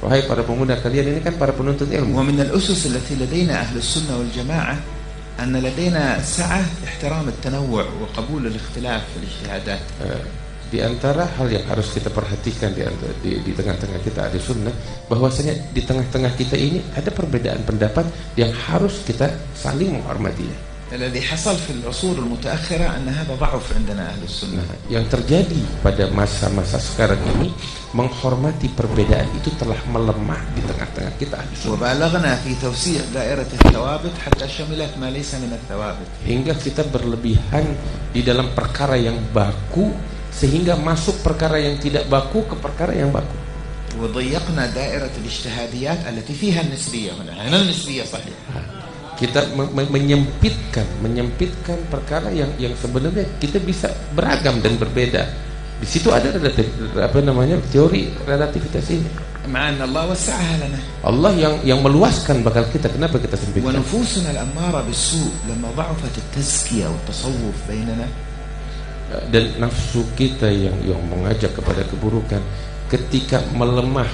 wahai para pemuda, kalian ini kan para penuntut ilmu. ومن الأسس التي لدينا أهل السنة والجماعة أن لدينا سعة احترام التنوع وقبول الاختلاف في الاجتهادات. Di antara hal yang harus kita perhatikan di tengah-tengah kita ada sunnah, bahwasanya di tengah-tengah kita ini ada perbedaan pendapat yang harus kita saling menghormatinya. الذي حصل في العصور المتأخرة أن هذا ضعف عندنا أهل السنة. Yang terjadi pada masa-masa sekarang ini, menghormati perbedaan itu telah melemah di tengah-tengah kita ahli sunnah. وبالغنا في توسيع دائرة الثوابت حتى شملت ما ليس من الثوابت. Hingga kita berlebihan di dalam perkara yang baku, sehingga masuk perkara yang tidak baku ke perkara yang baku. وضيقنا دائرة الاجتهاديات التي فيها النسبية. هنا النسبية صحيح. Kita menyempitkan perkara yang sebenarnya kita bisa beragam dan berbeda. Di situ ada teori relativitas ini. مع أن الله وسعها لنا. Allah yang meluaskan bakal kita, kenapa kita sempitkan? ونفوسنا الأمارة بالسوء لما ضعفت التزكية والتصوف بيننا. Dan nafsu kita yang mengajak kepada keburukan ketika melemah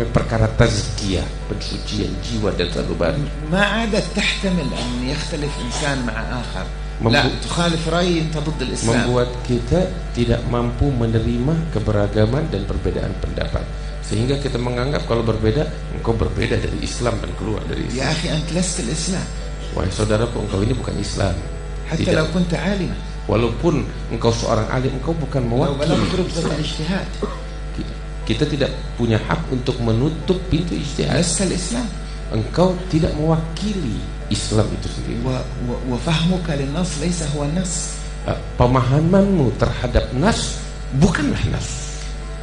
perkara tazkiyah, pensucian jiwa dan sanubari. ما عادت تحتمل أن يختلف إنسان مع آخر. لا تخالف رأي أنت ضد الإسلام. Membuat kita tidak mampu menerima keberagaman dan perbedaan pendapat, sehingga kita menganggap kalau berbeda, engkau berbeda dari Islam dan keluar dari Islam. يا أخي أنت لست الإسلام. Wahai saudaraku, engkau ini bukan Islam. حتى لو كنت عالما. Walaupun engkau seorang alim, engkau bukan mewakili. Kita tidak punya hak untuk menutup pintu ijtihad. Engkau tidak mewakili Islam itu sendiri. Pemahamanmu terhadap nas bukanlah nas.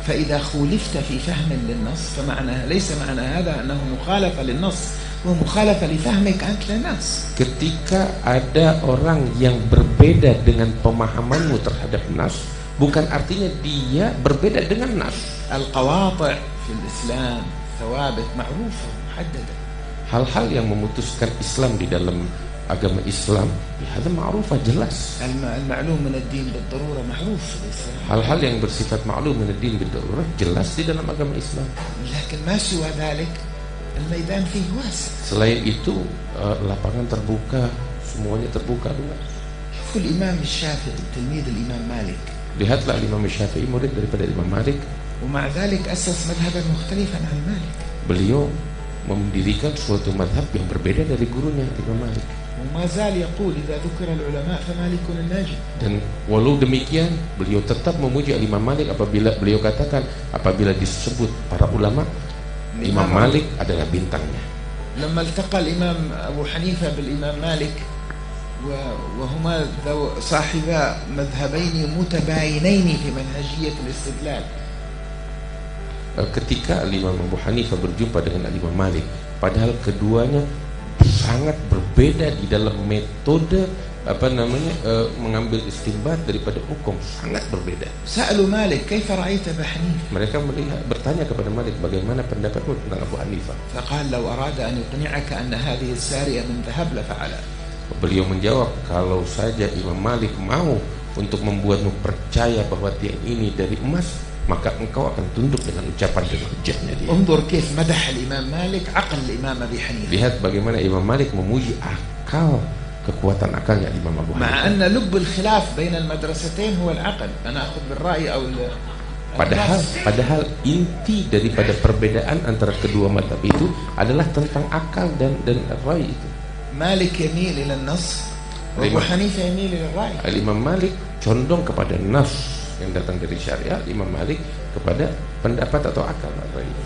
فإذا خولفت في فهم للنص فمعنى ليس معنى هذا أنه مخالفة للنص ومخالفة لفهمك أنت للنص. Ketika ada orang yang berbeda dengan pemahamanmu terhadap nas, bukan artinya dia berbeda dengan nas. القواطع في الإسلام ثوابت معروفة محددة. Hal-hal yang memutuskan Islam di dalam agama Islam, hal ma'rufah, jelas. المعلوم من الدين بالضرورة معروف في الإسلام. Hal-hal yang bersifat ma'lum min ad-din bid-darurah jelas di dalam agama Islam. لكن ما سوى ذلك الميدان فيه واسع. Selain itu lapangan terbuka, semuanya terbuka luas. شوفوا الإمام الشافعي تلميذ الإمام مالك. Lihatlah Imam Syafi'i, murid daripada Imam Malik. ومع ذلك أسس مذهبا مختلفا عن مالك. Beliau mendirikan suatu madhab yang berbeda dari gurunya Imam Malik. وما زال يقول إذا ذكر العلماء فمالك الناجي. Dan walau demikian beliau tetap memuji Imam Malik apabila beliau katakan apabila disebut para ulama, Imam Malik adalah bintangnya. لما التقى الإمام أبو حنيفة بالإمام مالك وهما صاحبا مذهبين متباينين في منهجية الاستدلال. Ketika Imam Abu Hanifah berjumpa dengan Imam Malik, padahal keduanya sangat berbeda di dalam metode mengambil istinbat daripada hukum, sangat berbeda. سألوا مالك كيف رأيت أبا حنيفة. Mereka bertanya kepada Malik, bagaimana pendapatmu tentang Abu Hanifah? فقال لو أراد أن يقنعك أن هذه السارية من ذهب لفعل. Beliau menjawab, kalau saja Imam Malik mau untuk membuatmu percaya bahwa dia ini dari emas, maka engkau akan tunduk dengan ucapan dan hujahnya dia. انظر كيف مدح الإمام مالك عقل الإمام أبي حنيفة. Lihat bagaimana Imam Malik memuji akal, kekuatan akalnya Imam Abu Hanifah. مع أن لب الخلاف بين المدرستين هو العقل. أنا أخذ بالرأي أو Padahal inti daripada perbedaan antara kedua mazhab itu adalah tentang akal dan rai itu. مالك يميل إلى النص وأبو حنيفة يميل إلى الرأي. Imam Malik condong kepada nas yang datang dari syariat, Imam Malik kepada pendapat atau akal.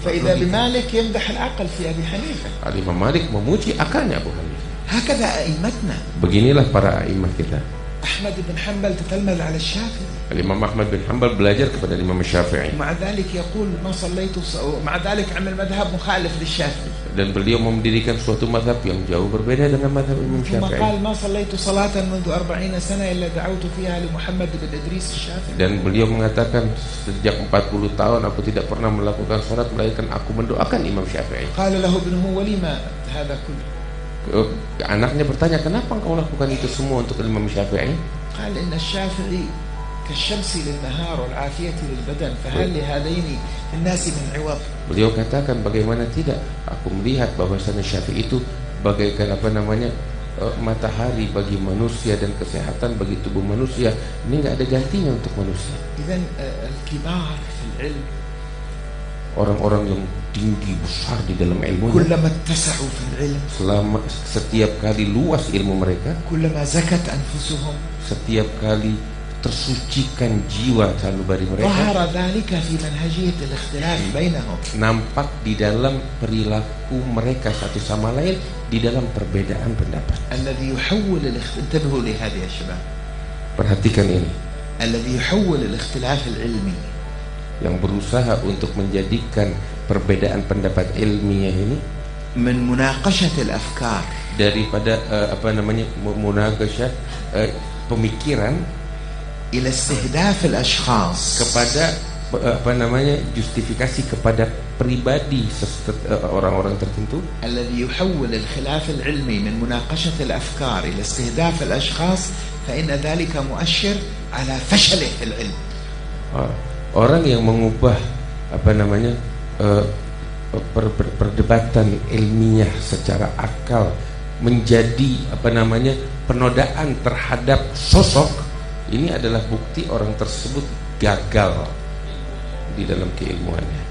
فإذا بمالك يمدح العقل في أبي حنيفة. Imam Malik memuji akalnya Abu Hanifah. هكذا أئمتنا. Beginilah para a'imah kita. أحمد بن حنبل تتلمذ على الشافعي. Imam Ahmad bin Hanbal belajar kepada Imam Syafi'i. ومع ذلك يقول ما صليت ومع ذلك عمل مذهب مخالف للشافعي. Dan beliau mendirikan suatu mazhab yang jauh berbeda dengan mazhab Imam Syafi'i. ثم قال ما صليت صلاة منذ 40 سنة إلا دعوت فيها لمحمد بن إدريس الشافعي. Dan beliau mengatakan sejak 40 tahun aku tidak pernah melakukan salat melainkan aku mendoakan Imam Syafi'i. قال له ابنه ولما هذا كله. Anaknya bertanya, kenapa engkau lakukan itu semua untuk Imam Syafi'i? قال إن الشافعي كالشمس للنهار والعافية للبدن فهل لهذين الناس من عوض. Beliau katakan bagaimana tidak, aku melihat bahwasanya Syafi'i itu bagaikan matahari bagi manusia dan kesehatan bagi tubuh manusia. Ini nggak ada gantinya untuk manusia. إذن الكبار في العلم Orang-orang yang tinggi besar di dalam ilmu, كلما اتسعوا في العلم selama setiap kali luas ilmu mereka, كلما زكت أنفسهم setiap kali tersucikan jiwa sanubari mereka, ظهر ذلك في منهجية الاختلاف بينهم. nampak di dalam perilaku mereka satu sama lain di dalam perbedaan pendapat. الذي يحول انتبهوا لهذه يا شباب. Perhatikan ini, الذي يحول الاختلاف العلمي yang berusaha untuk menjadikan perbedaan pendapat ilmiah ini من مناقشة الأفكار daripada munakasyah pemikiran إلى استهداف الأشخاص kepada justifikasi kepada pribadi orang-orang tertentu. الذي يحول الخلاف العلمي من مناقشة الأفكار إلى استهداف الأشخاص فإن ذلك مؤشر على فشله في العلم. Orang yang mengubah perdebatan ilmiah secara akal menjadi penodaan terhadap sosok, ini adalah bukti orang tersebut gagal di dalam keilmuannya.